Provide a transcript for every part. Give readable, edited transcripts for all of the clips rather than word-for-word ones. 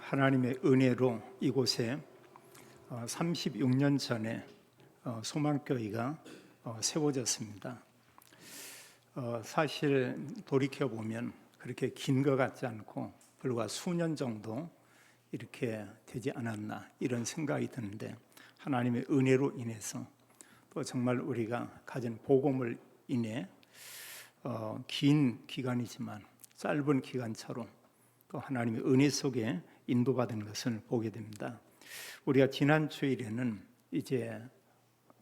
하나님의 은혜로 이곳에 36년 전에 소망교회가 세워졌습니다. 사실 돌이켜보면 그렇게 긴 것 같지 않고 불과 수년 정도 이렇게 되지 않았나 이런 생각이 드는데, 하나님의 은혜로 인해서 또 정말 우리가 가진 복음을 인해 긴 기간이지만 짧은 기간처럼 또 하나님의 은혜 속에 인도받은 것을 보게 됩니다. 우리가 지난 주일에는 이제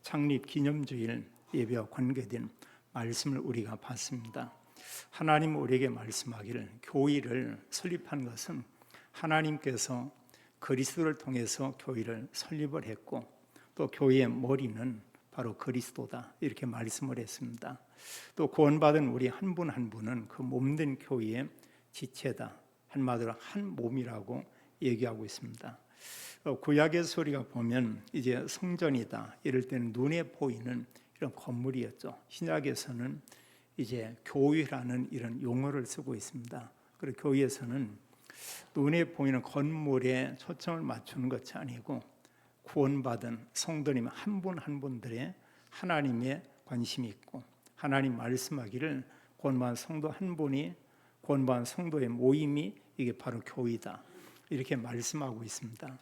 창립 기념주일 예배와 관계된 말씀을 우리가 봤습니다. 하나님 우리에게 말씀하기를 교회를 설립한 것은 하나님께서 그리스도를 통해서 교회를 설립을 했고, 또 교회의 머리는 바로 그리스도다 이렇게 말씀을 했습니다. 또 구원받은 우리 한 분 한 분은 그 몸된 교회의 지체다, 한마디로 한 몸이라고 얘기하고 있습니다. 구약에서 우리가 보면 이제 성전이다 이럴 때는 눈에 보이는 이런 건물이었죠. 신약에서는 이제 교회라는 이런 용어를 쓰고 있습니다. 그리고 교회에서는 눈에 보이는 건물에 초점을 맞추는 것이 아니고 구원받은 성도님 한 분 한 분들의 하나님의 관심이 있고, 하나님 말씀하기를 구원받은 성도 한 분이 구원받은 성도의 모임이 이게 바로 교회다 이렇게 말씀하고 있습니다.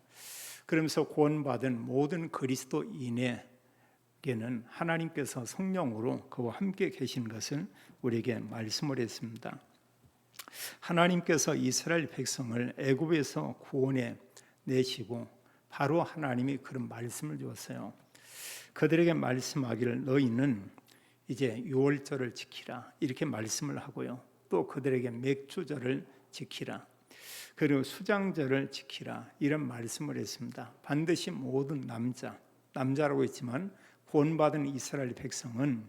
그러면서 구원받은 모든 그리스도인에게는 하나님께서 성령으로 그와 함께 계신 것을 우리에게 말씀을 했습니다. 하나님께서 이스라엘 백성을 애굽에서 구원해 내시고 바로 하나님이 그런 말씀을 주었어요. 그들에게 말씀하기를 너희는 이제 유월절을 지키라 이렇게 말씀을 하고요. 또 그들에게 맥주절을 지키라, 그리고 수장절을 지키라 이런 말씀을 했습니다. 반드시 모든 남자라고 했지만 구원받은 이스라엘 백성은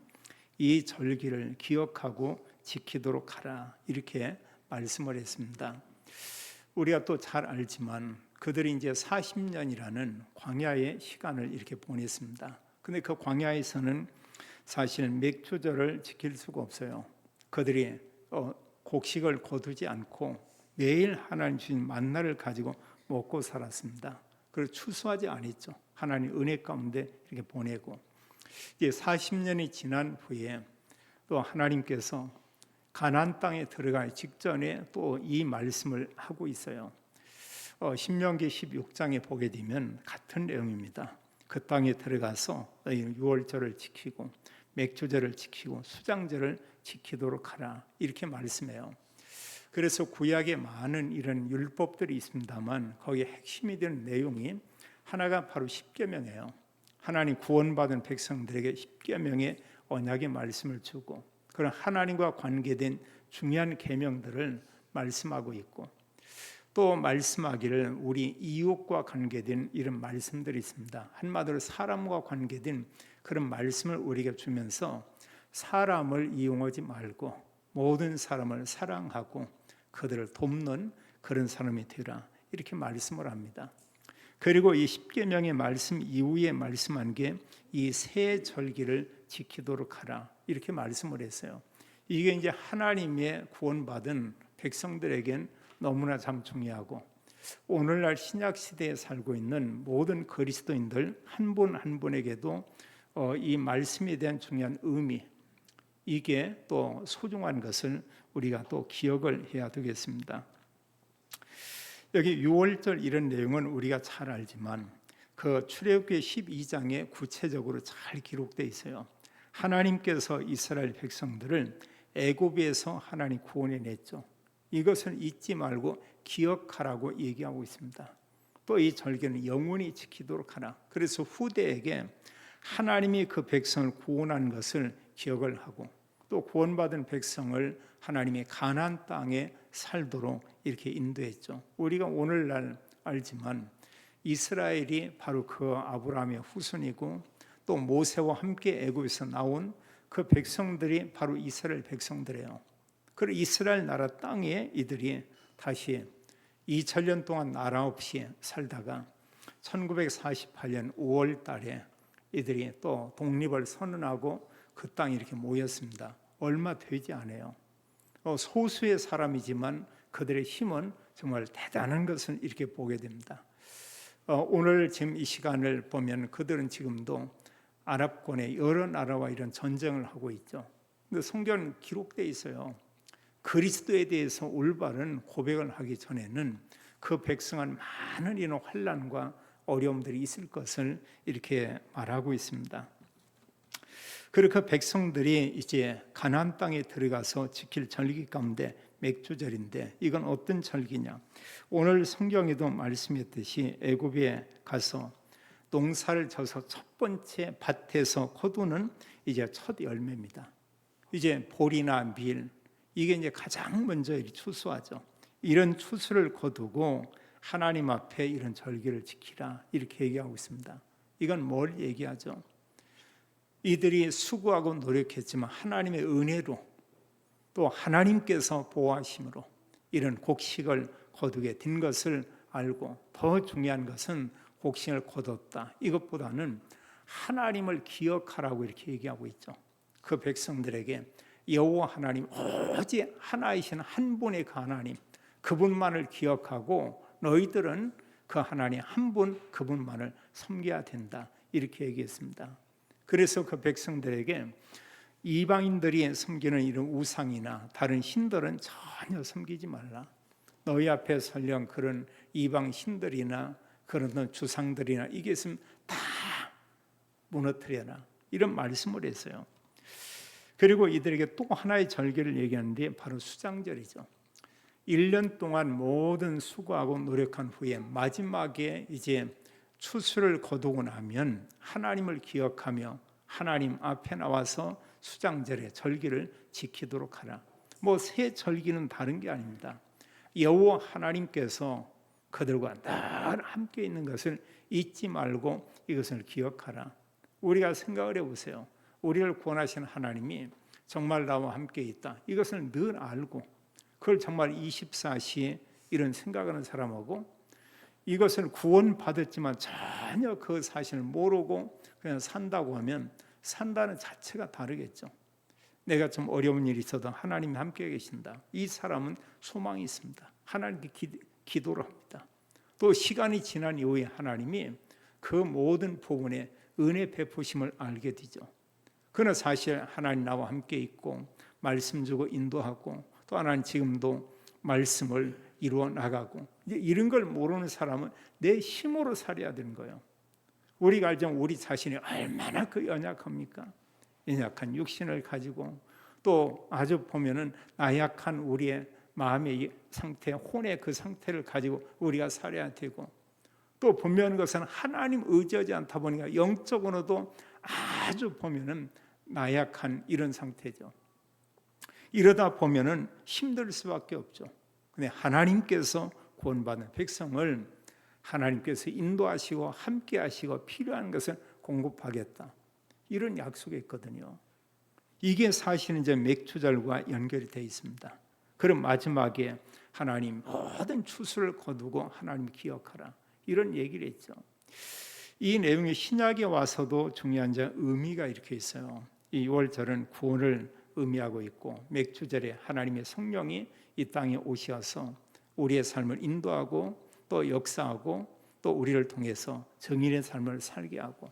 이 절기를 기억하고 지키도록 하라 이렇게 말씀을 했습니다. 우리가 또 잘 알지만 그들이 이제 40년이라는 광야의 시간을 이렇게 보냈습니다. 근데 그 광야에서는 사실 맥주절을 지킬 수가 없어요. 그들이 곡식을 거두지 않고 매일 하나님 주신 만나를 가지고 먹고 살았습니다. 그리고 추수하지 않았죠. 하나님 은혜 가운데 이렇게 보내고, 이제 40년이 지난 후에 또 하나님께서 가나안 땅에 들어가기 직전에 또 이 말씀을 하고 있어요. 신명기 16장에 보게 되면 같은 내용입니다. 그 땅에 들어가서 유월절을 지키고 맥주절을 지키고 수장절을 지키도록 하라 이렇게 말씀해요. 그래서 구약에 많은 이런 율법들이 있습니다만 거기에 핵심이 되는 내용이 하나가 바로 십계명이에요. 하나님 구원받은 백성들에게 십계명의 언약의 말씀을 주고 그런 하나님과 관계된 중요한 계명들을 말씀하고 있고, 또 말씀하기를 우리 이웃과 관계된 이런 말씀들이 있습니다. 한마디로 사람과 관계된 그런 말씀을 우리에게 주면서 사람을 이용하지 말고 모든 사람을 사랑하고 그들을 돕는 그런 사람이 되라 이렇게 말씀을 합니다. 그리고 이 십계명의 말씀 이후에 말씀한 게 이 새 절기를 지키도록 하라 이렇게 말씀을 했어요. 이게 이제 하나님의 구원받은 백성들에겐 너무나 참 중요하고, 오늘날 신약 시대에 살고 있는 모든 그리스도인들 한 분 한 분에게도 이 말씀에 대한 중요한 의미, 이게 또 소중한 것을 우리가 또 기억을 해야 되겠습니다. 여기 유월절 이런 내용은 우리가 잘 알지만 그 출애굽기 12장에 구체적으로 잘 기록되어 있어요. 하나님께서 이스라엘 백성들을 애굽에서 하나님 구원해 냈죠. 이것을 잊지 말고 기억하라고 얘기하고 있습니다. 또 이 절기는 영원히 지키도록 하라. 그래서 후대에게 하나님이 그 백성을 구원한 것을 기억을 하고, 또 구원받은 백성을 하나님의 가나안 땅에 살도록 이렇게 인도했죠. 우리가 오늘날 알지만 이스라엘이 바로 그 아브라함의 후손이고, 또 모세와 함께 애굽에서 나온 그 백성들이 바로 이스라엘 백성들이에요. 그리고 이스라엘 나라 땅에 이들이 다시 2000년 동안 나라 없이 살다가 1948년 5월 달에 이들이 또 독립을 선언하고 그 땅에 이렇게 모였습니다. 얼마 되지 않아요. 소수의 사람이지만 그들의 힘은 정말 대단한 것을 이렇게 보게 됩니다. 오늘 지금 이 시간을 보면 그들은 지금도 아랍권의 여러 나라와 이런 전쟁을 하고 있죠. 근데 성경은 기록되어 있어요. 그리스도에 대해서 올바른 고백을 하기 전에는 그 백성은 많은 이런 환난과 어려움들이 있을 것을 이렇게 말하고 있습니다. 그리고 그 백성들이 이제 가나안 땅에 들어가서 지킬 절기 가운데 맥주절인데 이건 어떤 절기냐? 오늘 성경에도 말씀했듯이 애굽에 가서 농사를 져서 첫 번째 밭에서 거두는 이제 첫 열매입니다. 이제 보리나 밀 이게 이제 가장 먼저 추수하죠. 이런 추수를 거두고 하나님 앞에 이런 절기를 지키라 이렇게 얘기하고 있습니다. 이건 뭘 얘기하죠? 이들이 수고하고 노력했지만 하나님의 은혜로 또 하나님께서 보호하심으로 이런 곡식을 거두게 된 것을 알고 더 중요한 것은 곡식을 거뒀다. 이것보다는 하나님을 기억하라고 이렇게 얘기하고 있죠. 그 백성들에게 여호와 하나님 오직 하나이신 한 분의 그 하나님 그분만을 기억하고 너희들은 그 하나님 한 분 그분만을 섬겨야 된다. 이렇게 얘기했습니다. 그래서 그 백성들에게 이방인들이 섬기는 이런 우상이나 다른 신들은 전혀 섬기지 말라. 너희 앞에 설령 그런 이방 신들이나 그런 주상들이나 이게 있으면 다 무너뜨려라. 이런 말씀을 했어요. 그리고 이들에게 또 하나의 절기를 얘기하는데 바로 수장절이죠. 1년 동안 모든 수고하고 노력한 후에 마지막에 이제 추수를 거두고 나면 하나님을 기억하며 하나님 앞에 나와서 수장절의 절기를 지키도록 하라. 뭐 새 절기는 다른 게 아닙니다. 여호와 하나님께서 그들과 늘 함께 있는 것을 잊지 말고 이것을 기억하라. 우리가 생각을 해보세요. 우리를 구원하신 하나님이 정말 나와 함께 있다. 이것을 늘 알고 그걸 정말 24시에 이런 생각하는 사람하고 이것을 구원받았지만 전혀 그 사실을 모르고 그냥 산다고 하면 산다는 자체가 다르겠죠. 내가 좀 어려운 일이 있어도 하나님이 함께 계신다. 이 사람은 소망이 있습니다. 하나님께 기도를 합니다. 또 시간이 지난 이후에 하나님이 그 모든 부분에 은혜 베푸심을 알게 되죠. 그는 사실 하나님 나와 함께 있고 말씀 주고 인도하고 또 하나님 지금도 말씀을 이루어 나가고 이제 이런 걸 모르는 사람은 내 힘으로 살아야 되는 거예요. 우리가 알지만 우리 자신이 얼마나 그 연약합니까? 연약한 육신을 가지고 또 아주 보면은 나약한 우리의 마음의 상태, 혼의 그 상태를 가지고 우리가 살아야 되고 또 분명한 것은 하나님 의지하지 않다 보니까 영적으로도 아주 보면은 나약한 이런 상태죠. 이러다 보면은 힘들 수밖에 없죠. 근데 하나님께서 구원받은 백성을 하나님께서 인도하시고 함께 하시고 필요한 것을 공급하겠다. 이런 약속이 있거든요. 이게 사실은 이제 맥주절과 연결이 되어 있습니다. 그럼 마지막에 하나님 모든 추수를 거두고 하나님 기억하라. 이런 얘기를 했죠. 이 내용이 신약에 와서도 중요한 의미가 이렇게 있어요. 이 6월절은 구원을 의미하고 있고 맥주절에 하나님의 성령이 이 땅에 오셔서 우리의 삶을 인도하고 또 역사하고 또 우리를 통해서 정의의 삶을 살게 하고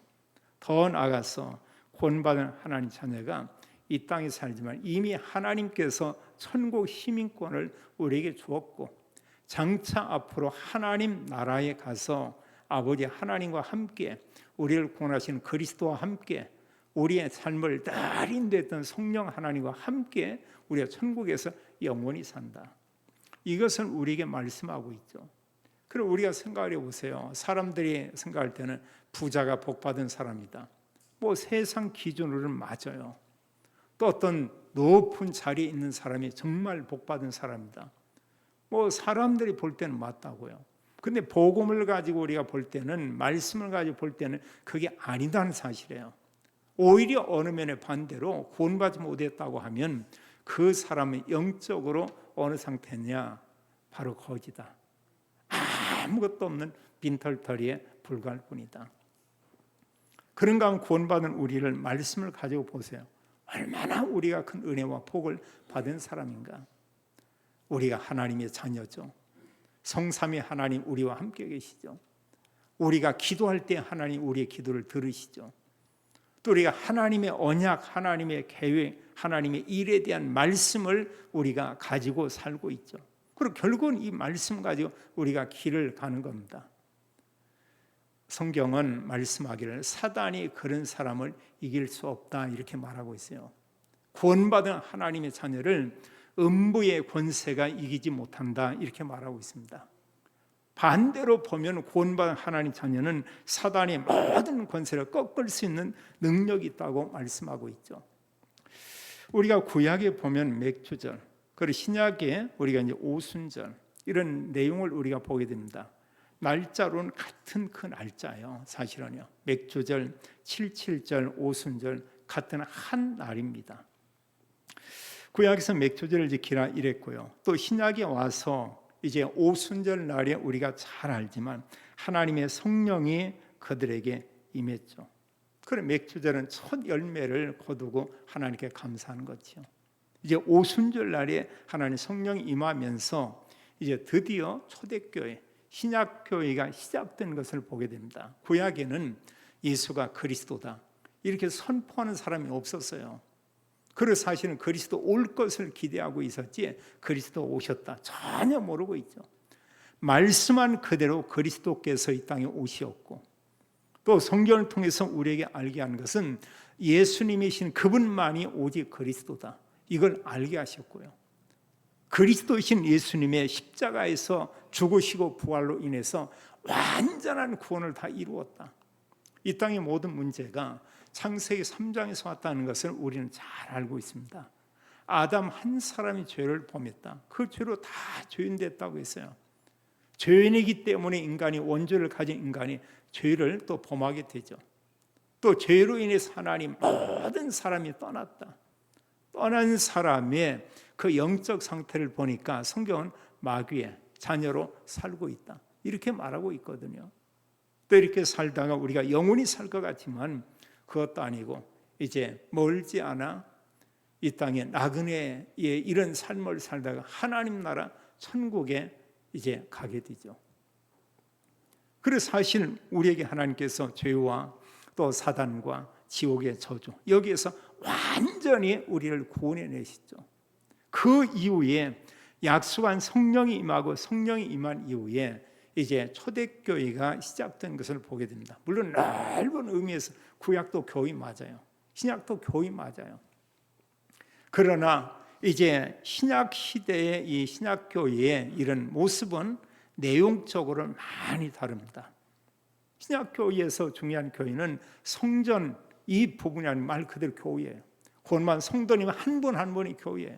더 나아가서 구원받은 하나님 자녀가 이 땅에 살지만 이미 하나님께서 천국 시민권을 우리에게 주었고 장차 앞으로 하나님 나라에 가서 아버지 하나님과 함께 우리를 구원하신 그리스도와 함께 우리의 삶을 늘 인도했던 성령 하나님과 함께 우리가 천국에서 영원히 산다. 이것을 우리에게 말씀하고 있죠. 그럼 우리가 생각해 보세요. 사람들이 생각할 때는 부자가 복받은 사람이다. 뭐 세상 기준으로는 맞아요. 또 어떤 높은 자리에 있는 사람이 정말 복받은 사람이다. 뭐 사람들이 볼 때는 맞다고요. 근데 복음을 가지고 우리가 볼 때는 말씀을 가지고 볼 때는 그게 아니다는 사실이에요. 오히려 어느 면에 반대로 구원받지 못했다고 하면 그 사람은 영적으로 어느 상태냐? 바로 거지다. 아무것도 없는 빈털터리에 불과할 뿐이다. 그런가 하면 구원받은 우리를 말씀을 가지고 보세요. 얼마나 우리가 큰 은혜와 복을 받은 사람인가. 우리가 하나님의 자녀죠. 성삼위 하나님 우리와 함께 계시죠. 우리가 기도할 때 하나님 우리의 기도를 들으시죠. 또 우리가 하나님의 언약, 하나님의 계획, 하나님의 일에 대한 말씀을 우리가 가지고 살고 있죠. 그리고 결국은 이 말씀 가지고 우리가 길을 가는 겁니다. 성경은 말씀하기를 사단이 그런 사람을 이길 수 없다 이렇게 말하고 있어요. 구원받은 하나님의 자녀를 음부의 권세가 이기지 못한다 이렇게 말하고 있습니다. 반대로 보면 구원받은 하나님 자녀는 사단의 모든 권세를 꺾을 수 있는 능력이 있다고 말씀하고 있죠. 우리가 구약에 보면 맥주절, 그리고 신약에 우리가 이제 오순절 이런 내용을 우리가 보게 됩니다. 날짜로는 같은 그 날짜예요. 사실은요. 맥주절, 칠칠절, 오순절 같은 한 날입니다. 구약에서 맥주절을 지키라 이랬고요. 또 신약에 와서 이제 오순절 날에 우리가 잘 알지만 하나님의 성령이 그들에게 임했죠. 그래 맥주절은 첫 열매를 거두고 하나님께 감사하는 거죠. 이제 오순절 날에 하나님 성령이 임하면서 이제 드디어 초대교회, 신약교회가 시작된 것을 보게 됩니다. 구약에는 예수가 그리스도다 이렇게 선포하는 사람이 없었어요. 그리고 사실은 그리스도 올 것을 기대하고 있었지 그리스도 오셨다 전혀 모르고 있죠. 말씀한 그대로 그리스도께서 이 땅에 오셨고 또 성경을 통해서 우리에게 알게 하는 것은 예수님이신 그분만이 오직 그리스도다 이걸 알게 하셨고요. 그리스도이신 예수님의 십자가에서 죽으시고 부활로 인해서 완전한 구원을 다 이루었다. 이 땅의 모든 문제가 창세기 3장에서 왔다는 것을 우리는 잘 알고 있습니다. 아담 한 사람이 죄를 범했다. 그 죄로 다 죄인됐다고 했어요. 죄인이기 때문에 인간이 원죄를 가진 인간이 죄를 또 범하게 되죠. 또 죄로 인해서 하나님 모든 사람이 떠났다. 떠난 사람의 그 영적 상태를 보니까 성경은 마귀의 자녀로 살고 있다. 이렇게 말하고 있거든요. 또 이렇게 살다가 우리가 영원히 살 것 같지만 그것도 아니고 이제 멀지 않아 이 땅에 나그네의 이런 삶을 살다가 하나님 나라 천국에 이제 가게 되죠. 그래서 사실 우리에게 하나님께서 죄와 또 사단과 지옥의 저주 여기에서 완전히 우리를 구원해 내시죠. 그 이후에 약속한 성령이 임하고 성령이 임한 이후에 이제 초대교회가 시작된 것을 보게 됩니다. 물론 넓은 의미에서 구약도 교회 맞아요. 신약도 교회 맞아요. 그러나 이제 신약 시대의 이 신약 교회의 이런 모습은 내용적으로 많이 다릅니다. 신약 교회에서 중요한 교회는 성전 이 부분이 아닌 말 그대로 교회예요. 곧만 성도님 한 분 한 분이 교회예요.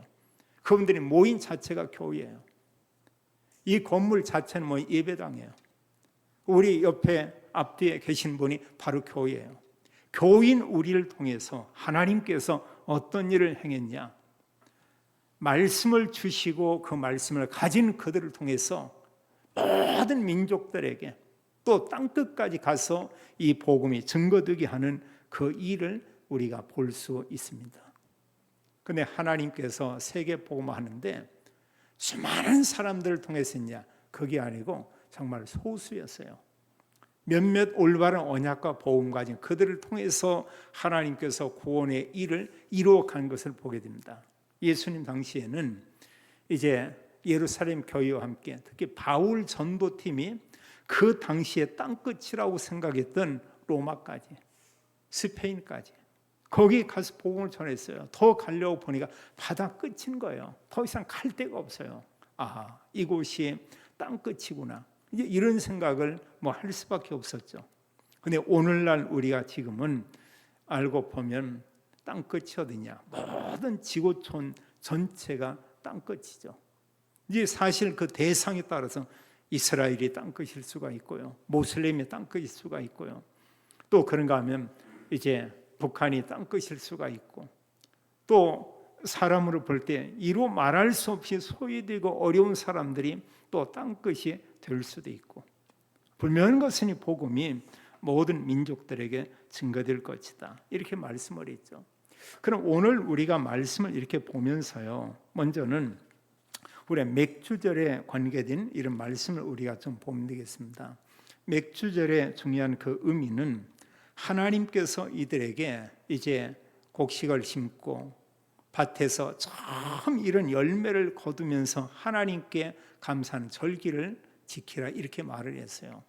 그분들이 모인 자체가 교회예요. 이 건물 자체는 뭐 예배당이에요. 우리 옆에 앞뒤에 계신 분이 바로 교회예요. 교인 우리를 통해서 하나님께서 어떤 일을 행했냐? 말씀을 주시고 그 말씀을 가진 그들을 통해서 모든 민족들에게 또 땅끝까지 가서 이 복음이 증거되게 하는 그 일을 우리가 볼 수 있습니다. 그런데 하나님께서 세계 복음을 하는데 수많은 사람들을 통해서 했냐? 그게 아니고 정말 소수였어요. 몇몇 올바른 언약과 복음 가진 그들을 통해서 하나님께서 구원의 일을 이루어간 것을 보게 됩니다. 예수님 당시에는 이제 예루살렘 교회와 함께 특히 바울 전도팀이 그 당시에 땅끝이라고 생각했던 로마까지 스페인까지 거기 가서 복음을 전했어요. 더 가려고 보니까 바다 끝인 거예요. 더 이상 갈 데가 없어요. 아, 이곳이 땅끝이구나. 이제 이런 생각을 뭐 할 수밖에 없었죠. 근데 오늘날 우리가 지금은 알고 보면 땅끝이 어디냐? 모든 지구촌 전체가 땅끝이죠. 이제 사실 그 대상에 따라서 이스라엘이 땅끝일 수가 있고요. 모슬렘이 땅끝일 수가 있고요. 또 그런가 하면 이제 북한이 땅끝일 수가 있고 또 사람으로 볼 때 이루 말할 수 없이 소외되고 어려운 사람들이 또 땅끝이 될 수도 있고 분명한 것은 이 복음이 모든 민족들에게 증거될 것이다. 이렇게 말씀을 했죠. 그럼 오늘 우리가 말씀을 이렇게 보면서요. 먼저는 우리 맥주절에 관계된 이런 말씀을 우리가 좀 보면 되겠습니다. 맥주절의 중요한 그 의미는 하나님께서 이들에게 이제 곡식을 심고 밭에서 처음 이런 열매를 거두면서 하나님께 감사하는 절기를 지키라 이렇게 말을 했어요.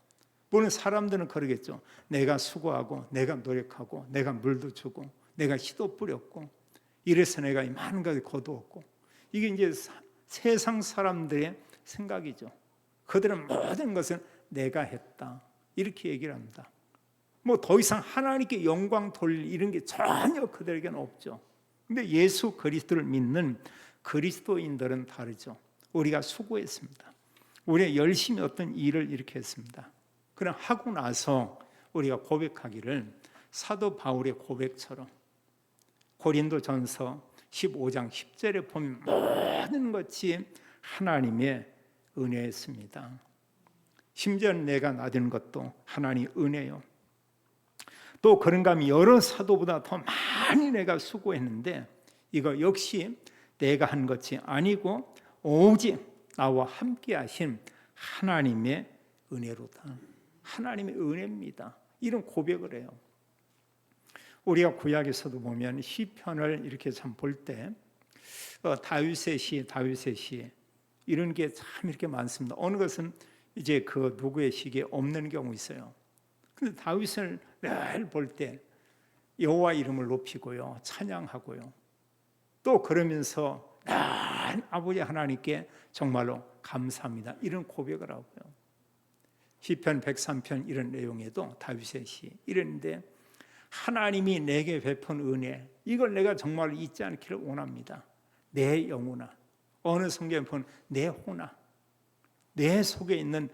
물론 사람들은 그러겠죠. 내가 수고하고 내가 노력하고 내가 물도 주고 내가 씨도 뿌렸고 이래서 내가 이 많은 것을 거두었고, 이게 이제 세상 사람들의 생각이죠. 그들은 모든 것은 내가 했다 이렇게 얘기를 합니다. 뭐 더 이상 하나님께 영광 돌릴 이런 게 전혀 그들에게는 없죠. 근데 예수 그리스도를 믿는 그리스도인들은 다르죠. 우리가 수고했습니다. 우리가 열심히 어떤 일을 이렇게 했습니다. 그럼 하고 나서 우리가 고백하기를 사도 바울의 고백처럼 고린도전서 15장 10절에 보면 모든 것이 하나님의 은혜였습니다. 심지어 내가 나된 것도 하나님의 은혜요. 또 그런가 하면 여러 사도보다 더 많이 내가 수고했는데 이거 역시 내가 한 것이 아니고 오직 나와 함께 하신 하나님의 은혜로다. 하나님의 은혜입니다. 이런 고백을 해요. 우리가 구약에서도 보면 시편을 이렇게 참 볼 때 다윗의 시 이런 게 참 이렇게 많습니다. 어느 것은 이제 그 누구의 시기에 없는 경우 있어요. 근데 다윗을 늘 볼 때 여호와 이름을 높이고요, 찬양하고요. 또 그러면서 아버지 하나님께 정말로 감사합니다. 이런 고백을 하고요. 시편 103편 이런 내용에도 다윗의 시 이랬는데 하나님이 내게 베푼 은혜 이걸 내가 정말 잊지 않기를 원합니다. 내 영혼아, 어느 성경에 보면 내 혼아, 내 속에 있는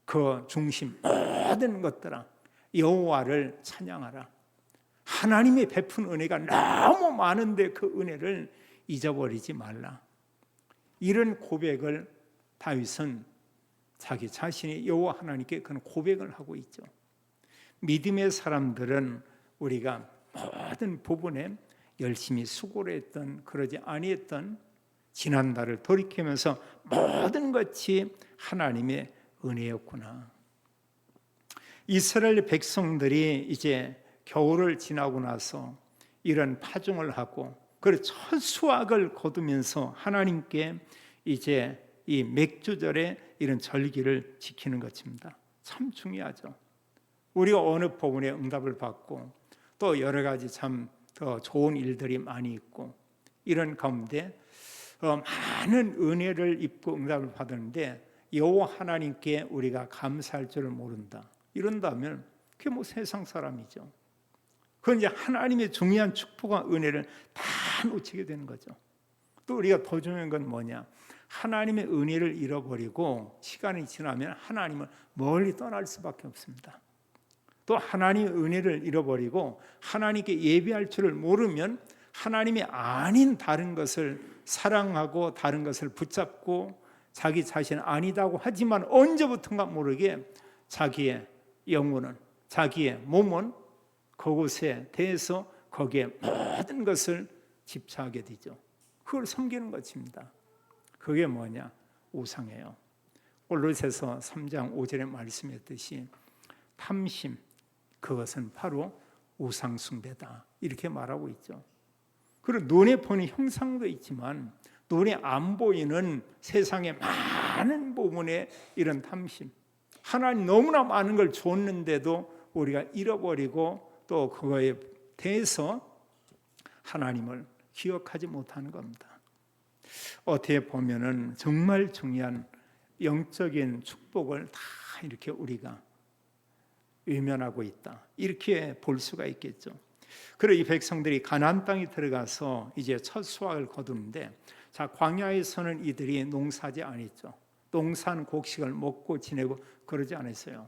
그 중심 모든 것들아 여호와를 찬양하라. 하나님이 베푼 은혜가 너무 많은데 그 은혜를 잊어버리지 말라. 이런 고백을 다윗은 자기 자신이 여호와 하나님께 그런 고백을 하고 있죠. 믿음의 사람들은 우리가 모든 부분에 열심히 수고를 했던 그러지 아니했던 지난 날을 돌이키면서 모든 것이 하나님의 은혜였구나. 이스라엘 백성들이 이제 겨울을 지나고 나서 이런 파종을 하고 그리고 첫 수확을 거두면서 하나님께 이제 이 맥주절에 이런 절기를 지키는 것입니다. 참 중요하죠. 우리가 어느 부분에 응답을 받고 또 여러 가지 참 더 좋은 일들이 많이 있고 이런 가운데 많은 은혜를 입고 응답을 받았는데 여호와 하나님께 우리가 감사할 줄을 모른다. 이런다면 그게 뭐 세상 사람이죠. 그건 이제 하나님의 중요한 축복과 은혜를 다 놓치게 되는 거죠. 또 우리가 더 중요한 건 뭐냐? 하나님의 은혜를 잃어버리고 시간이 지나면 하나님을 멀리 떠날 수밖에 없습니다. 또 하나님의 은혜를 잃어버리고 하나님께 예배할 줄을 모르면 하나님이 아닌 다른 것을 사랑하고 다른 것을 붙잡고 자기 자신 아니다고 하지만 언제부턴가 모르게 자기의 영혼은 자기의 몸은 그곳에 대해서 거기에 모든 것을 집착하게 되죠. 그걸 섬기는 것입니다. 그게 뭐냐? 우상이에요. 골로새서 3장 5절에 말씀했듯이 탐심, 그것은 바로 우상 숭배다 이렇게 말하고 있죠. 그리고 눈에 보이는 형상도 있지만 눈에 안 보이는 세상의 많은 부분에 이런 탐심, 하나님 너무나 많은 걸 줬는데도 우리가 잃어버리고 또 그거에 대해서 하나님을 기억하지 못하는 겁니다. 어떻게 보면은 정말 중요한 영적인 축복을 다 이렇게 우리가 외면하고 있다 이렇게 볼 수가 있겠죠. 그리고 이 백성들이 가나안 땅에 들어가서 이제 첫 수확을 거두는데 자 광야에서는 이들이 농사하지 않았죠. 농사는 곡식을 먹고 지내고 그러지 않았어요.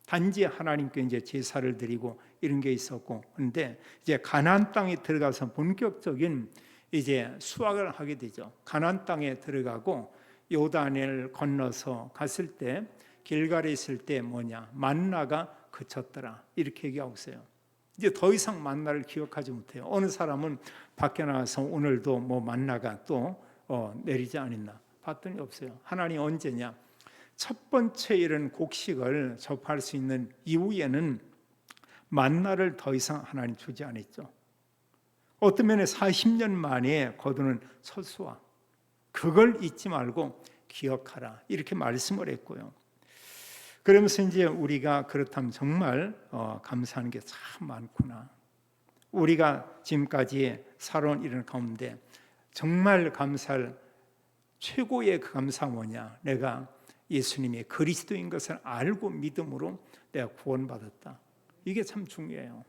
단지 하나님께 이제 제사를 드리고 이런 게 있었고, 그런데 이제 가나안 땅에 들어가서 본격적인 이제 수확을 하게 되죠. 가나안 땅에 들어가고 요단을 건너서 갔을 때 길갈에 있을 때 뭐냐? 만나가 그쳤더라 이렇게 얘기하고 있어요. 이제 더 이상 만나를 기억하지 못해요. 어느 사람은 밖에 나가서 오늘도 뭐 만나가 또 내리지 않았나? 봤더니 없어요. 하나님 언제냐? 첫 번째 이런 곡식을 접할 수 있는 이후에는 만나를 더 이상 하나님 주지 않았죠. 어떤 면에 40년 만에 거두는 첫 수확, 그걸 잊지 말고 기억하라 이렇게 말씀을 했고요. 그러면서 이제 우리가 그렇다면 정말 감사하는 게 참 많구나. 우리가 지금까지 살아온 이런 가운데 정말 감사할 최고의 그 감사가 뭐냐? 내가 예수님이 그리스도인 것을 알고 믿음으로 내가 구원받았다. 이게 참 중요해요.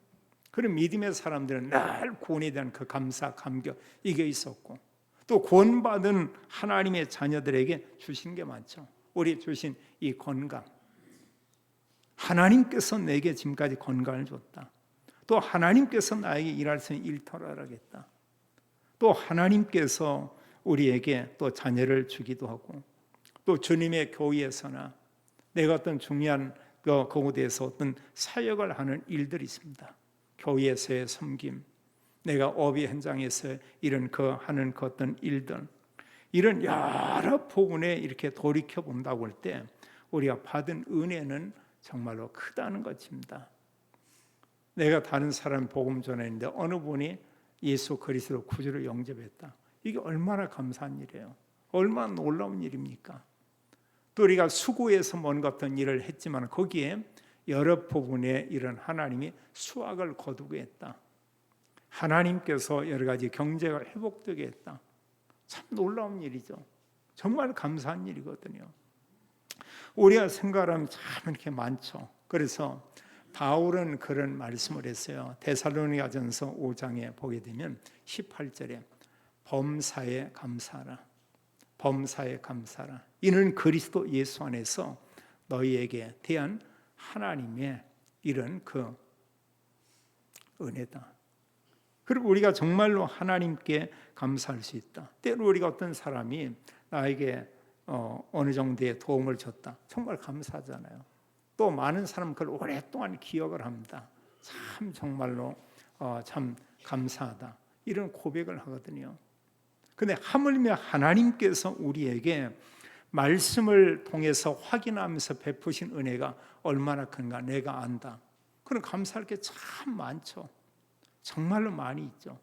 그런 믿음의 사람들은 늘 구원에 대한 그 감사, 감격 이게 있었고, 또 구원받은 하나님의 자녀들에게 주신 게 많죠. 우리 주신 이 건강, 하나님께서 내게 지금까지 건강을 줬다. 또 하나님께서 나에게 일할 수 있는 일터를 하겠다. 또 하나님께서 우리에게 또 자녀를 주기도 하고, 또 주님의 교회에서나 내가 어떤 중요한 그곳에서 어떤 사역을 하는 일들이 있습니다. 교회에서의 섬김, 내가 업의 현장에서 이런 하는 그 어떤 일들, 이런 여러 부분에 이렇게 돌이켜 본다고 할 때 우리가 받은 은혜는 정말로 크다는 것입니다. 내가 다른 사람 복음 전했는데 어느 분이 예수 그리스도 구주로 영접했다. 이게 얼마나 감사한 일이에요. 얼마나 놀라운 일입니까? 또 우리가 수고해서 뭔가 어떤 일을 했지만 거기에 여러 부분에 이런 하나님이 수확을 거두게 했다. 하나님께서 여러 가지 경제가 회복되게 했다. 참 놀라운 일이죠. 정말 감사한 일이거든요. 우리가 생각하면 참 이렇게 많죠. 그래서 바울은 그런 말씀을 했어요. 데살로니가전서 5장에 보게 되면 18절에 범사에 감사하라. 범사에 감사하라. 이는 그리스도 예수 안에서 너희에게 대한 하나님의 이런 그 은혜다. 그리고 우리가 정말로 하나님께 감사할 수 있다. 때로 우리가 어떤 사람이 나에게 어느 정도의 도움을 줬다. 정말 감사하잖아요. 또 많은 사람은 그걸 오랫동안 기억을 합니다. 참 정말로 참 감사하다. 이런 고백을 하거든요. 근데 하물며 하나님께서 우리에게 말씀을 통해서 확인하면서 베푸신 은혜가 얼마나 큰가 내가 안다. 그런 감사할 게 참 많죠. 정말로 많이 있죠.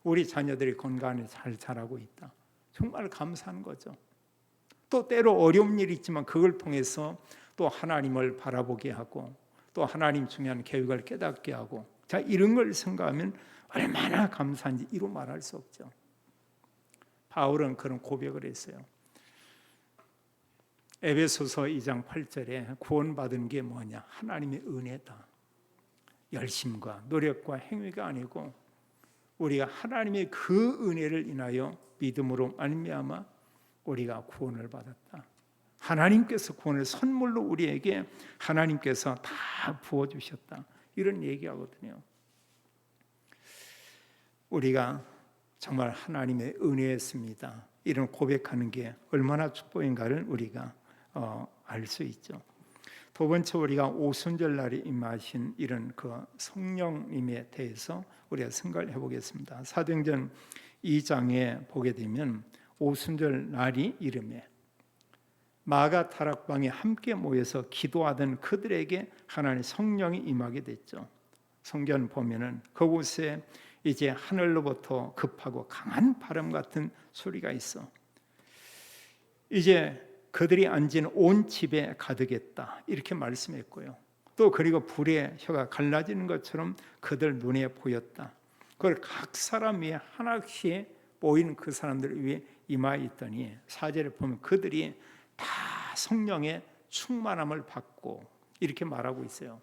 우리 자녀들이 건강하게 잘 자라고 있다. 정말 감사한 거죠. 또 때로 어려운 일이 있지만 그걸 통해서 또 하나님을 바라보게 하고 또 하나님 중요한 계획을 깨닫게 하고, 자, 이런 걸 생각하면 얼마나 감사한지 이루 말할 수 없죠. 바울은 그런 고백을 했어요. 에베소서 2장 8절에 구원받은 게 뭐냐? 하나님의 은혜다. 열심과 노력과 행위가 아니고 우리가 하나님의 그 은혜를 인하여 믿음으로 말미암아 우리가 구원을 받았다. 하나님께서 구원을 선물로 우리에게 하나님께서 다 부어주셨다. 이런 얘기하거든요. 우리가 정말 하나님의 은혜였습니다. 이런 고백하는 게 얼마나 축복인가를 우리가 알 수 있죠. 두 번째, 우리가 오순절 날에 임하신 이런 그 성령님에 대해서 우리가 생각을 해보겠습니다. 사도행전 2장에 보게 되면 오순절 날이 이름에 마가 다락방에 함께 모여서 기도하던 그들에게 하나님의 성령이 임하게 됐죠. 성경 보면은 그곳에 이제 하늘로부터 급하고 강한 바람 같은 소리가 있어. 이제 그들이 앉은 온 집에 가득했다. 이렇게 말씀했고요. 또 그리고 불의 혀가 갈라지는 것처럼 그들 눈에 보였다. 그걸 각 사람 위에 하나씩 모인 그 사람들 위에 임하 있더니 4절에 보면 그들이 다 성령의 충만함을 받고 이렇게 말하고 있어요.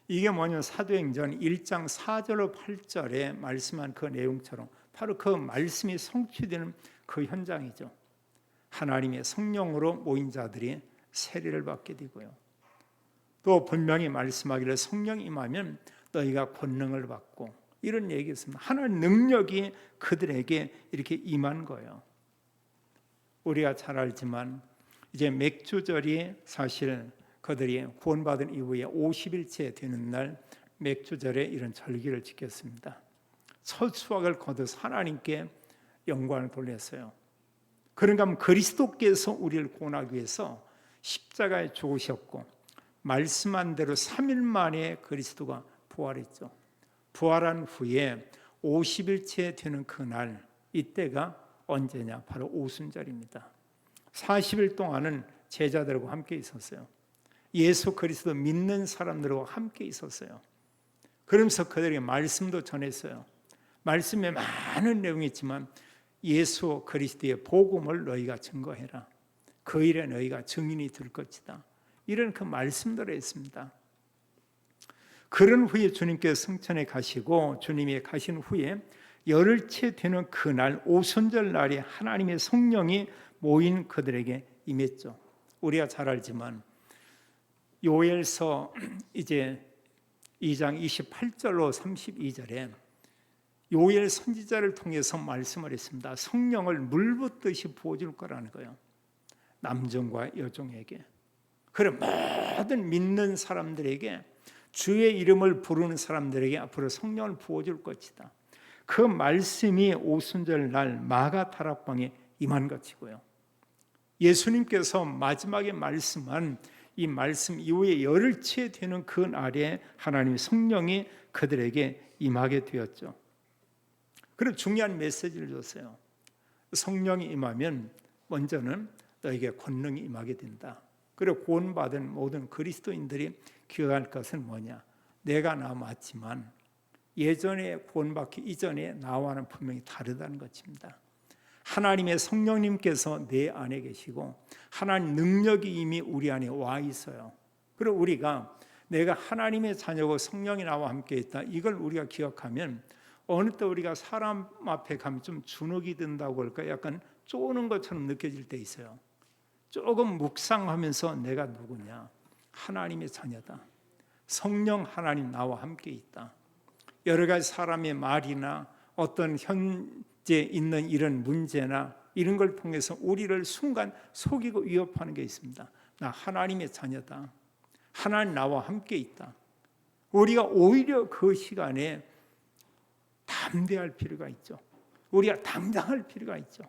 이게 뭐냐면 사도행전 1장 4절로 8절에 말씀한 그 내용처럼 바로 그 말씀이 성취되는 그 현장이죠. 하나님의 성령으로 모인 자들이 세례를 받게 되고요. 또 분명히 말씀하기를 성령이 임하면 너희가 권능을 받고 이런 얘기했습니다. 하나님의 능력이 그들에게 이렇게 임한 거예요. 우리가 잘 알지만 이제 맥주절이 사실 그들이 구원받은 이후에 50일째 되는 날 맥주절에 이런 절기를 지켰습니다. 첫 수확을 거둬서 하나님께 영광을 돌렸어요. 그런가 하면 그리스도께서 우리를 구원하기 위해서 십자가에 죽으셨고 말씀한 대로 3일 만에 그리스도가 부활했죠. 부활한 후에 50일째 되는 그날, 이때가 언제냐? 바로 오순절입니다. 40일 동안은 제자들과 함께 있었어요. 예수 그리스도 믿는 사람들과 함께 있었어요. 그러면서 그들에게 말씀도 전했어요. 말씀에 많은 내용이 있지만 예수 그리스도의 복음을 너희가 증거해라. 그 일에 너희가 증인이 될 것이다. 이런 그 말씀들을 했습니다. 그런 후에 주님께서 승천에 가시고 주님이 가신 후에 열흘째 되는 그날 오순절 날에 하나님의 성령이 모인 그들에게 임했죠. 우리가 잘 알지만 요엘서 이제 2장 28절로 32절에 요엘 선지자를 통해서 말씀을 했습니다. 성령을 물 붓듯이 부어줄 거라는 거예요. 남종과 여종에게. 그래 모든 믿는 사람들에게 주의 이름을 부르는 사람들에게 앞으로 성령을 부어줄 것이다. 그 말씀이 오순절 날 마가 다락방에 임한 것이고요. 예수님께서 마지막에 말씀한 이 말씀 이후에 열흘째 되는 그 날에 하나님의 성령이 그들에게 임하게 되었죠. 그리고 중요한 메시지를 줬어요. 성령이 임하면 먼저는 너에게 권능이 임하게 된다. 그리고 구원받은 모든 그리스도인들이 기억할 것은 뭐냐? 내가 남았지만 예전에 구원받기 이전에 나와는 분명히 다르다는 것입니다. 하나님의 성령님께서 내 안에 계시고 하나님 능력이 이미 우리 안에 와 있어요. 그리고 우리가 내가 하나님의 자녀고 성령이 나와 함께 있다. 이걸 우리가 기억하면 어느 때 우리가 사람 앞에 가면 좀 주눅이 든다고 할까? 약간 쪼는 것처럼 느껴질 때 있어요. 조금 묵상하면서 내가 누구냐? 하나님의 자녀다. 성령 하나님 나와 함께 있다. 여러 가지 사람의 말이나 어떤 현재 있는 이런 문제나 이런 걸 통해서 우리를 순간 속이고 위협하는 게 있습니다. 나 하나님의 자녀다. 하나님 나와 함께 있다. 우리가 오히려 그 시간에 담대할 필요가 있죠. 우리가 당당할 필요가 있죠.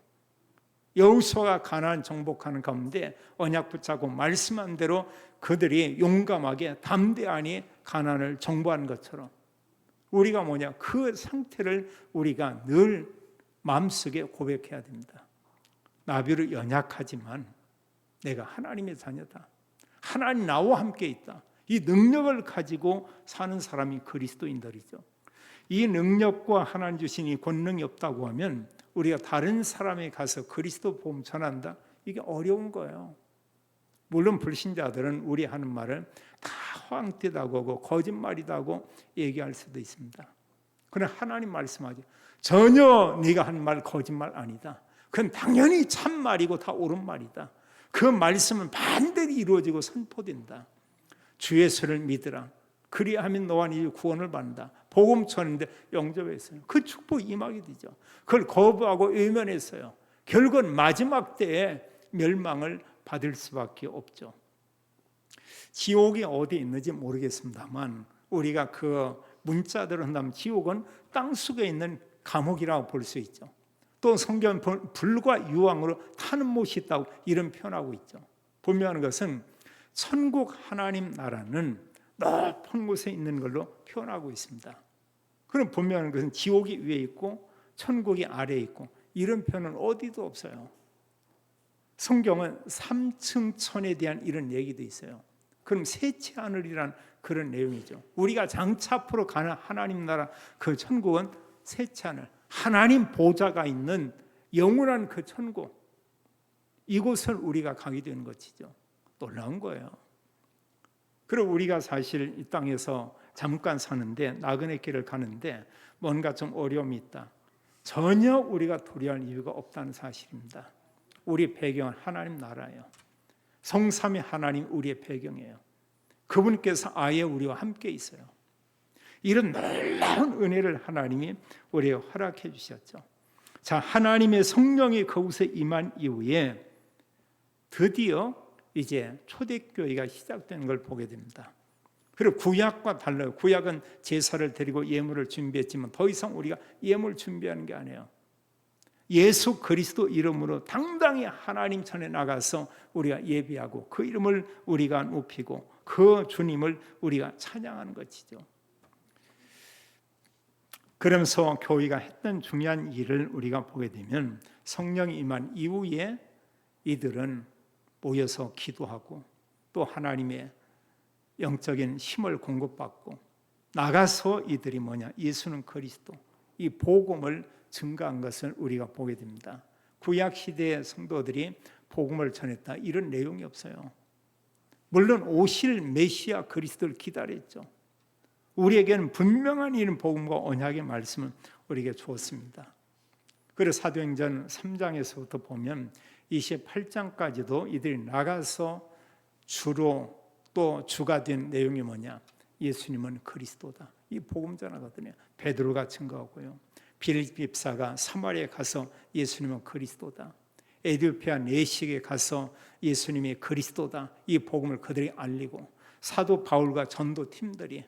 여호수아가 가나안 정복하는 가운데 언약 붙잡고 말씀한 대로 그들이 용감하게 담대하니 가나안을 정복하는 것처럼 우리가 뭐냐? 그 상태를 우리가 늘 마음속에 고백해야 됩니다. 나 비록 연약하지만 내가 하나님의 자녀다. 하나님 나와 함께 있다. 이 능력을 가지고 사는 사람이 그리스도인들이죠. 이 능력과 하나님 주신 이 권능이 없다고 하면 우리가 다른 사람에 가서 그리스도 복음 전한다? 이게 어려운 거예요. 물론 불신자들은 우리 하는 말을 다 허황되다고 하고 거짓말이라고 얘기할 수도 있습니다. 그러나 하나님 말씀하죠. 전혀 네가 하는 말 거짓말 아니다. 그건 당연히 참말이고 다 옳은 말이다. 그 말씀은 반드시 이루어지고 선포된다. 주 예수를 믿으라. 그리하면 너와 네 구원을 받는다. 복음 전했는데 영접했어요. 그 축복이 임하게 되죠. 그걸 거부하고 외면했어요. 결국은 마지막 때에 멸망을 받을 수밖에 없죠. 지옥이 어디에 있는지 모르겠습니다만 우리가 그 문자대로 한다면 지옥은 땅속에 있는 감옥이라고 볼 수 있죠. 또 성경은 불과 유황으로 타는 못이 있다고 이런 표현하고 있죠. 분명한 것은 천국 하나님 나라는 높은 곳에 있는 걸로 표현하고 있습니다. 그럼 분명한 것은 지옥이 위에 있고 천국이 아래에 있고 이런 표현은 어디도 없어요. 성경은 3층 천에 대한 이런 얘기도 있어요. 그럼 셋째 하늘이란 그런 내용이죠. 우리가 장차 앞으로 가는 하나님 나라 그 천국은 셋째 하늘, 하나님 보좌가 있는 영원한 그 천국, 이곳을 우리가 가게 되는 것이죠. 놀라운 거예요. 그리고 우리가 사실 이 땅에서 잠깐 사는데 나그네 길을 가는데 뭔가 좀 어려움이 있다. 전혀 우리가 두려워할 이유가 없다는 사실입니다. 우리 배경은 하나님 나라예요. 성삼위 하나님 우리의 배경이에요. 그분께서 아예 우리와 함께 있어요. 이런 놀라운 은혜를 하나님이 우리에게 허락해 주셨죠. 자, 하나님의 성령이 그곳에 임한 이후에 드디어 이제 초대교회가 시작되는 걸 보게 됩니다. 그리고 구약과 달라요. 구약은 제사를 드리고 예물을 준비했지만 더 이상 우리가 예물 준비하는 게 아니에요. 예수 그리스도 이름으로 당당히 하나님 전에 나가서 우리가 예배하고 그 이름을 우리가 높이고 그 주님을 우리가 찬양하는 것이죠. 그러면서 교회가 했던 중요한 일을 우리가 보게 되면 성령이 임한 이후에 이들은 모여서 기도하고 또 하나님의 영적인 힘을 공급받고 나가서 이들이 뭐냐? 예수는 그리스도, 이 복음을 증거한 것을 우리가 보게 됩니다. 구약 시대의 성도들이 복음을 전했다 이런 내용이 없어요. 물론 오실 메시아 그리스도를 기다렸죠. 우리에게는 분명한 이런 복음과 언약의 말씀을 우리에게 주었습니다. 그래서 사도행전 3장에서부터 보면 28장까지도 이들이 나가서 주로 또 주가 된 내용이 뭐냐? 예수님은 그리스도다. 이 복음 전하거든요. 베드로가 증거하고요. 빌립 집사가 사마리아에 가서 예수님은 그리스도다. 에디오피아 내식에 가서 예수님이 그리스도다. 이 복음을 그들이 알리고 사도 바울과 전도 팀들이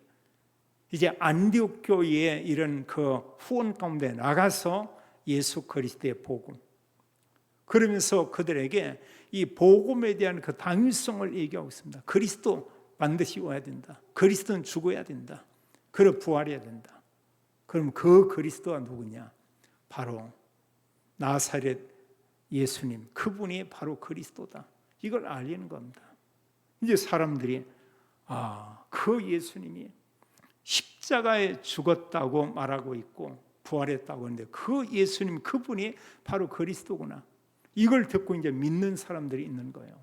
이제 안디옥 교회의 이런 그 후원 가운데 나가서 예수 그리스도의 복음, 그러면서 그들에게 이 복음에 대한 그 당위성을 얘기하고 있습니다. 그리스도 반드시 와야 된다. 그리스도는 죽어야 된다. 그리고 부활해야 된다. 그럼 그 그리스도가 누구냐? 바로 나사렛 예수님, 그분이 바로 그리스도다. 이걸 알리는 겁니다. 이제 사람들이 그 예수님이 십자가에 죽었다고 말하고 있고 부활했다고 하는데 그 예수님, 그분이 바로 그리스도구나. 이걸 듣고 이제 믿는 사람들이 있는 거예요.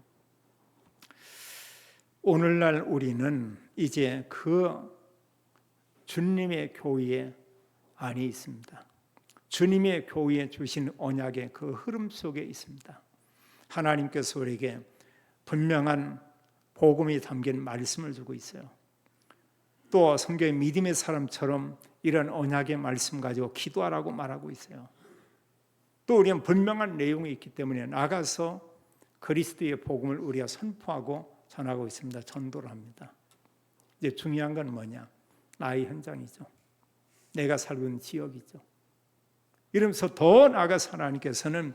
오늘날 우리는 이제 그 주님의 교회 안에 있습니다. 주님의 교회에 주신 언약의 그 흐름 속에 있습니다. 하나님께서 우리에게 분명한 복음이 담긴 말씀을 주고 있어요. 또 성경의 믿음의 사람처럼 이런 언약의 말씀 가지고 기도하라고 말하고 있어요. 또 우리는 분명한 내용이 있기 때문에 나가서 그리스도의 복음을 우리가 선포하고 전하고 있습니다. 전도를 합니다. 이제 중요한 건 뭐냐? 나의 현장이죠. 내가 살고 있는 지역이죠. 이러면서 더 나아가서 하나님께서는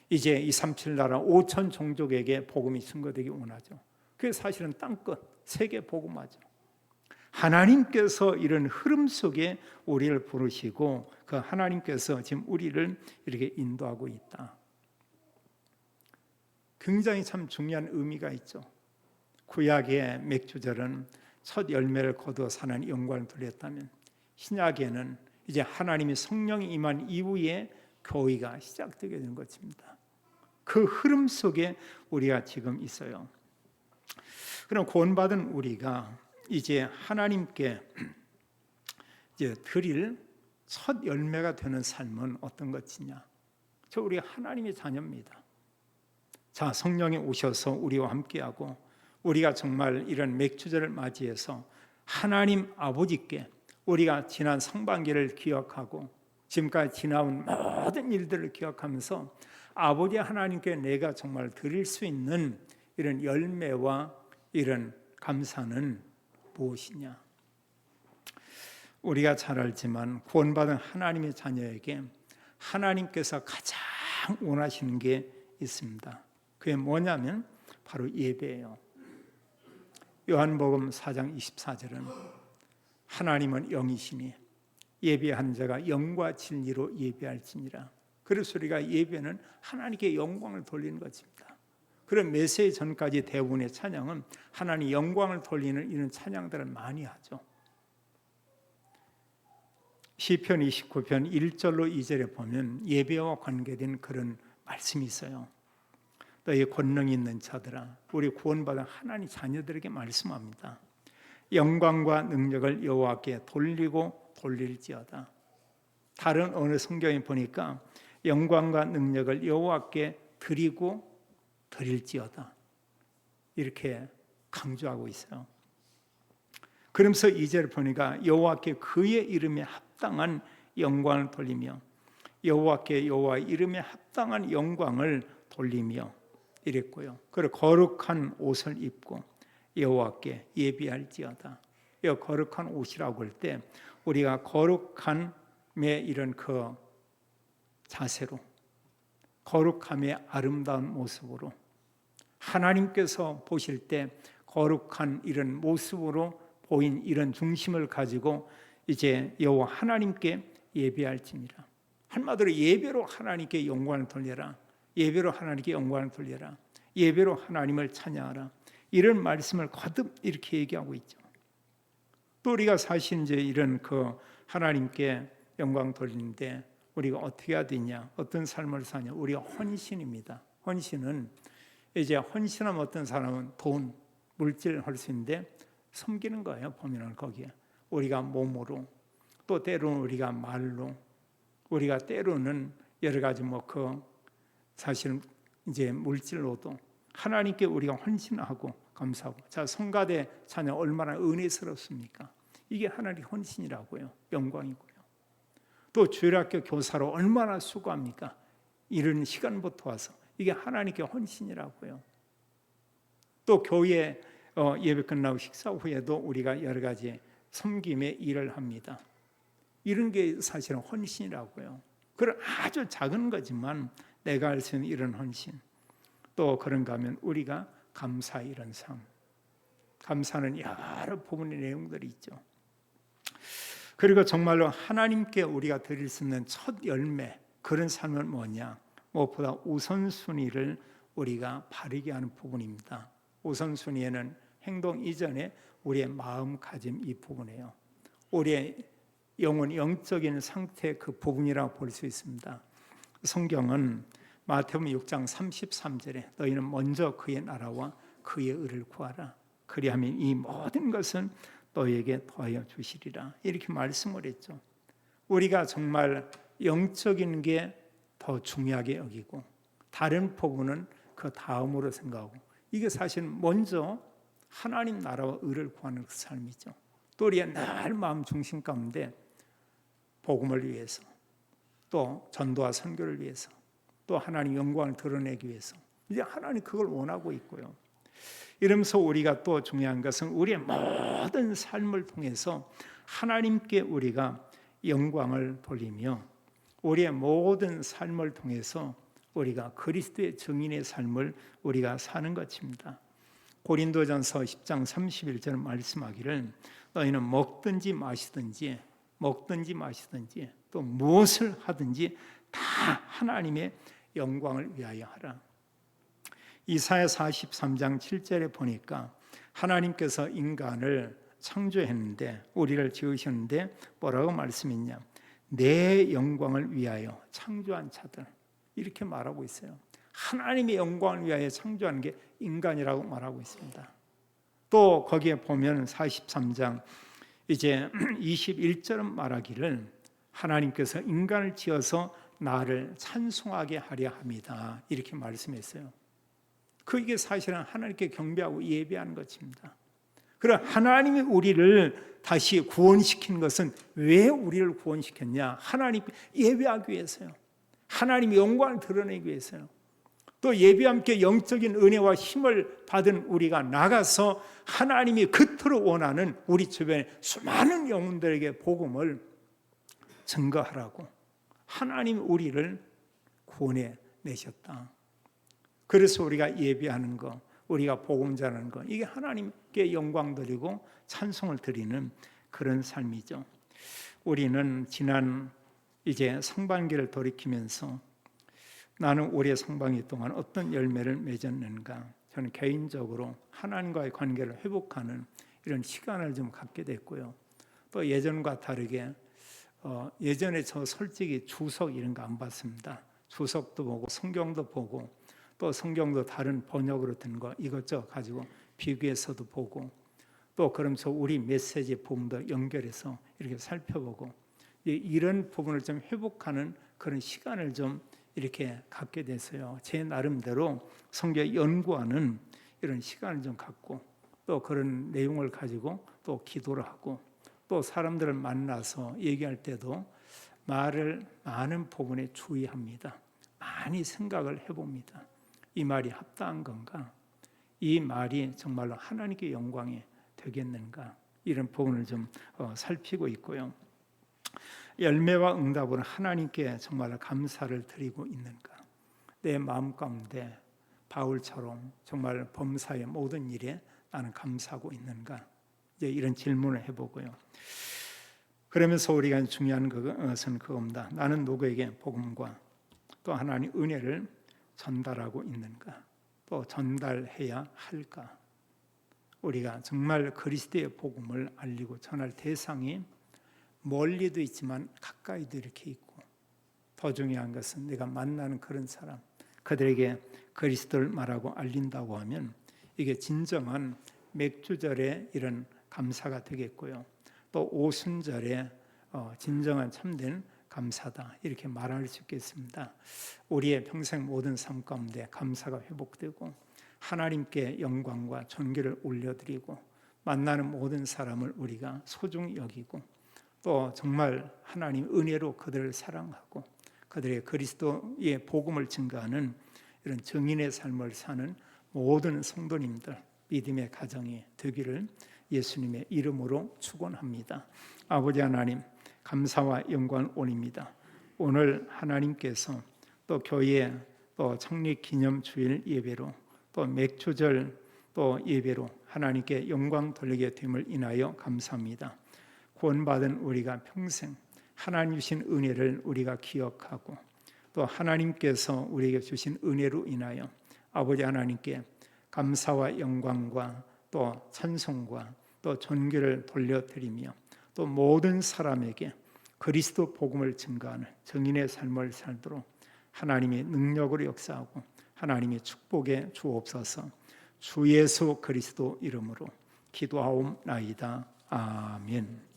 이제 237 나라 5천 종족에게 복음이 증거되기 원하죠. 그게 사실은 땅끝 세계 복음화죠. 하나님께서 이런 흐름 속에 우리를 부르시고 그 하나님께서 지금 우리를 이렇게 인도하고 있다. 굉장히 참 중요한 의미가 있죠. 구약의 맥주절은 첫 열매를 거두어 사는 영광을 돌렸다면 신약에는 이제 하나님이 성령이 임한 이후에 교회가 시작되게 되는 것입니다. 그 흐름 속에 우리가 지금 있어요. 그럼 구원받은 우리가 이제 하나님께 이제 드릴 첫 열매가 되는 삶은 어떤 것이냐? 우리 하나님의 자녀입니다. 자, 성령이 오셔서 우리와 함께하고 우리가 정말 이런 맥주절을 맞이해서 하나님 아버지께 우리가 지난 상반기를 기억하고 지금까지 지나온 모든 일들을 기억하면서 아버지 하나님께 내가 정말 드릴 수 있는 이런 열매와 이런 감사는 무엇이냐? 우리가 잘 알지만 구원받은 하나님의 자녀에게 하나님께서 가장 원하시는 게 있습니다. 그게 뭐냐면 바로 예배예요. 요한복음 4장 24절은 하나님은 영이시니 예배한 자가 영과 진리로 예배할지니라. 그래서 우리가 예배는 하나님께 영광을 돌리는 것입니다. 그런 메시지 전까지 대부분의 찬양은 하나님 영광을 돌리는 이런 찬양들을 많이 하죠. 시편 29편 1절로 2절에 보면 예배와 관계된 그런 말씀이 있어요. 너희 권능 있는 자들아, 우리 구원받은 하나님 자녀들에게 말씀합니다. 영광과 능력을 여호와께 돌리고 돌릴지어다. 다른 어느 성경에 보니까 영광과 능력을 여호와께 드리고 드릴지어다. 이렇게 강조하고 있어요. 그러면서 2절 보니까 여호와께 그의 이름에 합당한 영광을 돌리며 여호와께 여호와의 이름에 합당한 영광을 돌리며 이랬고요. 그리고 거룩한 옷을 입고 여호와께 예비할지어다. 이 거룩한 옷이라고 할 때 우리가 거룩함의 이런 그 자세로 거룩함의 아름다운 모습으로, 하나님께서 보실 때 거룩한 이런 모습으로 보인 이런 중심을 가지고 이제 여호와 하나님께 예배할지니라. 한마디로 예배로 하나님께 영광을 돌려라. 예배로 하나님께 영광을 돌려라. 예배로 하나님을 찬양하라. 이런 말씀을 거듭 이렇게 얘기하고 있죠. 또 우리가 사실 이제 이런 그 하나님께 영광 돌리는데 우리가 어떻게 해야 되냐? 어떤 삶을 사냐? 우리가 헌신입니다. 헌신은 이제 헌신하면 어떤 사람은 돈, 물질 할 수 있는데 섬기는 거예요. 보면은 거기에 우리가 몸으로, 또 때로는 우리가 말로, 우리가 때로는 여러 가지 뭐 그 사실은 이제 물질로도 하나님께 우리가 헌신하고 감사하고. 자, 성가대 찬양 얼마나 은혜스럽습니까? 이게 하나님의 헌신이라고요. 영광이고요. 또 주일학교 교사로 얼마나 수고합니까? 이런 시간부터 와서 이게 하나님께 헌신이라고요. 또 교회 예배 끝나고 식사 후에도 우리가 여러 가지 섬김의 일을 합니다. 이런 게 사실은 헌신이라고요. 그런 아주 작은 거지만 내가 할 수 있는 이런 헌신. 또 그런가 하면 우리가 감사 이런 삶. 감사는 여러 부분의 내용들이 있죠. 그리고 정말로 하나님께 우리가 드릴 수 있는 첫 열매, 그런 삶은 뭐냐? 무엇보다 우선순위를 우리가 바르게 하는 부분입니다. 우선순위에는 행동 이전에 우리의 마음가짐 이 부분이에요. 우리의 영혼, 영적인 상태 그 부분이라고 볼 수 있습니다. 성경은 마태복음 6장 33절에 너희는 먼저 그의 나라와 그의 의를 구하라. 그리하면 이 모든 것은 너희에게 더하여 주시리라. 이렇게 말씀을 했죠. 우리가 정말 영적인 게 더 중요하게 여기고 다른 부분은 그 다음으로 생각하고, 이게 사실 먼저 하나님 나라와 의를 구하는 그 삶이죠. 또 우리의 늘 마음 중심 가운데 복음을 위해서, 또 전도와 선교를 위해서, 또 하나님 영광을 드러내기 위해서 이제 하나님 그걸 원하고 있고요. 이러면서 우리가 또 중요한 것은 우리의 모든 삶을 통해서 하나님께 우리가 영광을 돌리며 우리의 모든 삶을 통해서 우리가 그리스도의 증인의 삶을 우리가 사는 것입니다. 고린도전서 10장 31절 말씀하기를 너희는 먹든지 마시든지 또 무엇을 하든지 다 하나님의 영광을 위하여 하라. 이사야 43장 7절에 보니까 하나님께서 인간을 창조했는데, 우리를 지으셨는데 뭐라고 말씀했냐? 내 영광을 위하여 창조한 자들, 이렇게 말하고 있어요. 하나님의 영광을 위하여 창조하는 게 인간이라고 말하고 있습니다. 또 거기에 보면 43장 이제 21절은 말하기를 하나님께서 인간을 지어서 나를 찬송하게 하려 합니다. 이렇게 말씀했어요. 그게 사실은 하나님께 경배하고 예배하는 것입니다. 그럼 하나님이 우리를 다시 구원시킨 것은 왜 우리를 구원시켰냐? 하나님 예배하기 위해서요. 하나님의 영광을 드러내기 위해서요. 또 예배와 함께 영적인 은혜와 힘을 받은 우리가 나가서 하나님이 그토록 원하는 우리 주변의 수많은 영혼들에게 복음을 증거하라고 하나님이 우리를 구원해 내셨다. 그래서 우리가 예배하는 거, 우리가 복음 전하는 거, 이게 하나님께 영광 드리고 찬송을 드리는 그런 삶이죠. 우리는 지난 이제 상반기를 돌이키면서 나는 올해 상반기 동안 어떤 열매를 맺었는가, 저는 개인적으로 하나님과의 관계를 회복하는 이런 시간을 좀 갖게 됐고요. 또 예전과 다르게 예전에 저 솔직히 주석 이런 거 안 봤습니다. 주석도 보고 성경도 보고 또 성경도 다른 번역으로 된 거 이것저것 가지고 비교해서도 보고, 또 그러면서 우리 메시지 부분도 연결해서 이렇게 살펴보고, 이런 부분을 좀 회복하는 그런 시간을 좀 이렇게 갖게 됐어요. 제 나름대로 성경 연구하는 이런 시간을 좀 갖고, 또 그런 내용을 가지고 또 기도를 하고, 또 사람들을 만나서 얘기할 때도 말을 많은 부분에 주의합니다. 많이 생각을 해봅니다. 이 말이 합당한 건가? 이 말이 정말로 하나님께 영광이 되겠는가? 이런 부분을 좀 살피고 있고요. 열매와 응답으로 하나님께 정말 감사를 드리고 있는가? 내 마음 가운데 바울처럼 정말 범사의 모든 일에 나는 감사하고 있는가? 이제 이런 질문을 해보고요. 그러면서 우리가 중요한 것은 그겁니다. 나는 누구에게 복음과 또 하나님 은혜를 전달하고 있는가? 또 전달해야 할까? 우리가 정말 그리스도의 복음을 알리고 전할 대상이 멀리도 있지만 가까이도 이렇게 있고, 더 중요한 것은 내가 만나는 그런 사람, 그들에게 그리스도를 말하고 알린다고 하면 이게 진정한 맥주절의 이런 감사가 되겠고요. 또 오순절에 진정한 참된 감사다, 이렇게 말할 수 있겠습니다. 우리의 평생 모든 삶 가운데 감사가 회복되고 하나님께 영광과 존귀를 올려드리고 만나는 모든 사람을 우리가 소중히 여기고 또 정말 하나님 은혜로 그들을 사랑하고 그들의 그리스도의 복음을 증거하는 이런 증인의 삶을 사는 모든 성도님들, 믿음의 가정이 되기를 예수님의 이름으로 축원합니다. 아버지 하나님, 감사와 영광을 올립니다. 오늘 하나님께서 또 교회 또 창립 기념 주일 예배로 또 맥주절 또 예배로 하나님께 영광 돌리게 됨을 인하여 감사합니다. 구원받은 우리가 평생 하나님 주신 은혜를 우리가 기억하고 또 하나님께서 우리에게 주신 은혜로 인하여 아버지 하나님께 감사와 영광과 또 찬송과 또 존귀를 돌려드리며 또 모든 사람에게 그리스도 복음을 증거하는 증인의 삶을 살도록 하나님의 능력으로 역사하고 하나님의 축복에 주옵소서. 주 예수 그리스도 이름으로 기도하옵나이다. 아멘.